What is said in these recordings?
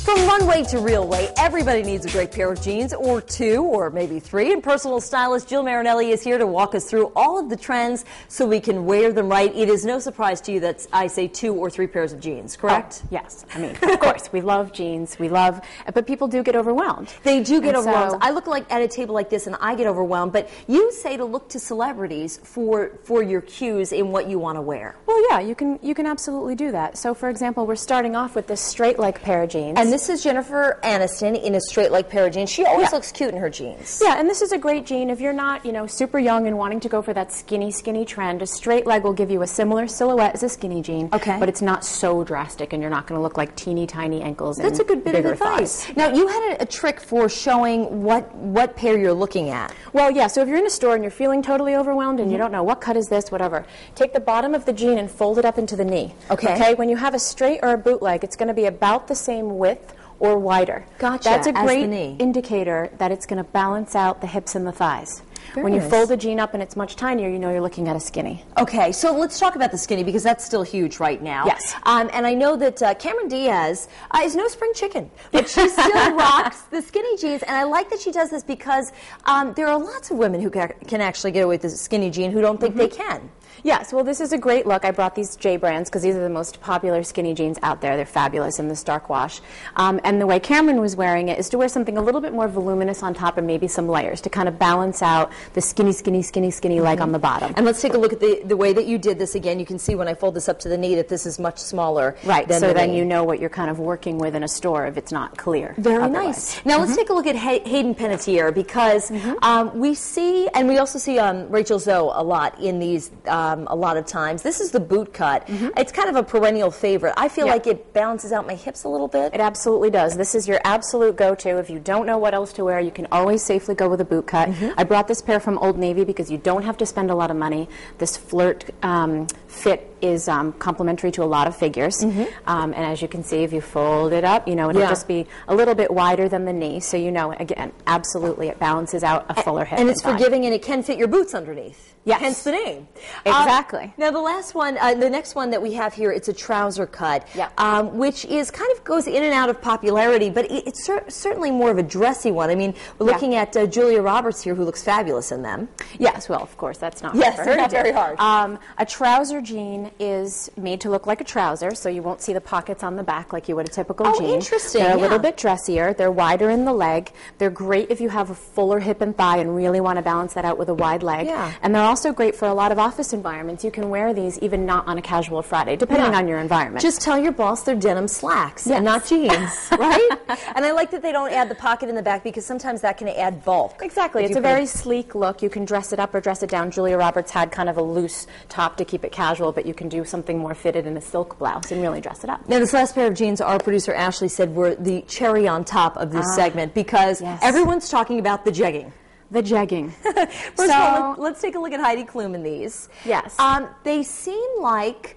From runway to real way, everybody needs a great pair of jeans, or two, or maybe three. And personal stylist Jill Marinelli is here to walk us through all of the trends so we can wear them right. It is no surprise to you that I say 2 or 3 pairs of jeans, correct? Oh, yes. I mean, of course, we love jeans. But people do get overwhelmed. They do get overwhelmed. So, I look like at a table like this and I get overwhelmed, but you say to look to celebrities for your cues in what you want to wear. Well, yeah, you can absolutely do that. So, for example, we're starting off with this straight leg pair of jeans. And this is Jennifer Aniston in a straight leg pair of jeans. She always looks cute in her jeans. Yeah, and this is a great jean. If you're not, super young and wanting to go for that skinny trend, a straight leg will give you a similar silhouette as a skinny jean. Okay. But it's not so drastic, and you're not going to look like teeny tiny ankles. That's a good bit of advice. Now, you had a trick for showing what pair you're looking at. Well, yeah. So if you're in a store and you're feeling totally overwhelmed and you don't know what cut is this, whatever, take the bottom of the jean and fold it up into the knee. Okay. When you have a straight or a boot leg, it's going to be about the same width or wider. Gotcha. That's a great indicator that it's going to balance out the hips and the thighs. When you fold a jean up and it's much tinier, you know you're looking at a skinny. Okay, so let's talk about the skinny because that's still huge right now. Yes. And I know that Cameron Diaz is no spring chicken, but she still rocks the skinny jeans. And I like that she does this because there are lots of women who can actually get away with the skinny jean who don't think they can. Yes, well, this is a great look. I brought these J brands because these are the most popular skinny jeans out there. They're fabulous in this dark wash. And the way Cameron was wearing it is to wear something a little bit more voluminous on top and maybe some layers to kind of balance out the skinny leg on the bottom. And let's take a look at the way that you did this again. You can see when I fold this up to the knee that this is much smaller. Right, than so then knee. you know what you're kind of working with in a store if it's not clear. Very otherwise. Nice. Now let's take a look at Hayden Panettiere because we see, and we also see Rachel Zoe a lot in these a lot of times. This is the boot cut. It's kind of a perennial favorite. I feel like it balances out my hips a little bit. It absolutely does. This is your absolute go-to. If you don't know what else to wear, you can always safely go with a boot cut. I brought this pair from Old Navy because you don't have to spend a lot of money. This flirt fit is complementary to a lot of figures. And as you can see, if you fold it up, it'll just be a little bit wider than the knee. So again, absolutely, it balances out a fuller hip. And it's forgiving, and it can fit your boots underneath. Yes. Hence the name. Exactly. Now the next one that we have here, it's a trouser cut, which is kind of goes in and out of popularity, but it's certainly more of a dressy one. I mean, we're looking at Julia Roberts here, who looks fabulous in them. Yes, well, of course, that's not hard for her not to do. very hard. A trouser jean is made to look like a trouser, so you won't see the pockets on the back like you would a typical jean. Oh, interesting. They're a little bit dressier. They're wider in the leg. They're great if you have a fuller hip and thigh and really want to balance that out with a wide leg. And they're also great for a lot of office environments. You can wear these even not on a casual Friday, depending on your environment. Just tell your boss they're denim slacks and not jeans, right? And I like that they don't add the pocket in the back because sometimes that can add bulk. Exactly. It's a very sleek look. You can dress it up or dress it down. Julia Roberts had kind of a loose top to keep it casual, but you can do something more fitted in a silk blouse and really dress it up. Now, this last pair of jeans, our producer Ashley said, were the cherry on top of this segment because everyone's talking about the jegging. The jegging. First of all, let's take a look at Heidi Klum in these. Yes. They seem like,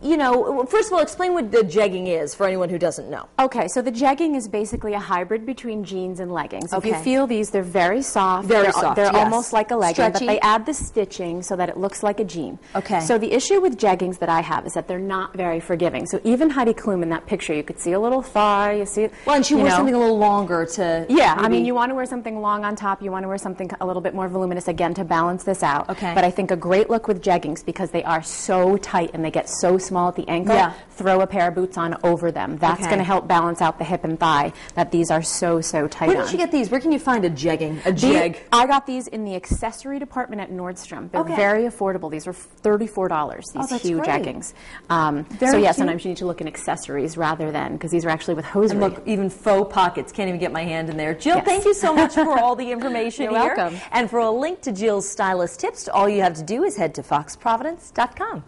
first of all, explain what the jegging is for anyone who doesn't know. Okay, so the jegging is basically a hybrid between jeans and leggings. If you feel these, they're very soft. They're almost like a legging, but they add the stitching so that it looks like a jean. Okay. So the issue with jeggings that I have is that they're not very forgiving. So even Heidi Klum in that picture, you could see a little thigh, you see it. Well, and she wears something a little longer to... Yeah, I mean, you want to wear something long on top. You want to wear something a little bit more voluminous, again, to balance this out. Okay. But I think a great look with jeggings, because they are so tight and they get so small at the ankle, throw a pair of boots on over them. That's going to help balance out the hip and thigh that these are so tight Where did you get these? Where can you find a jegging? A jeg? I got these in the accessory department at Nordstrom. They're very affordable. These were $34, these huge jeggings. So yeah, sometimes you need to look in accessories rather than, because these are actually with hosiery. And look, even faux pockets. Can't even get my hand in there. Jill, thank you so much for all the information You're welcome. And for a link to Jill's stylist tips, all you have to do is head to foxprovidence.com.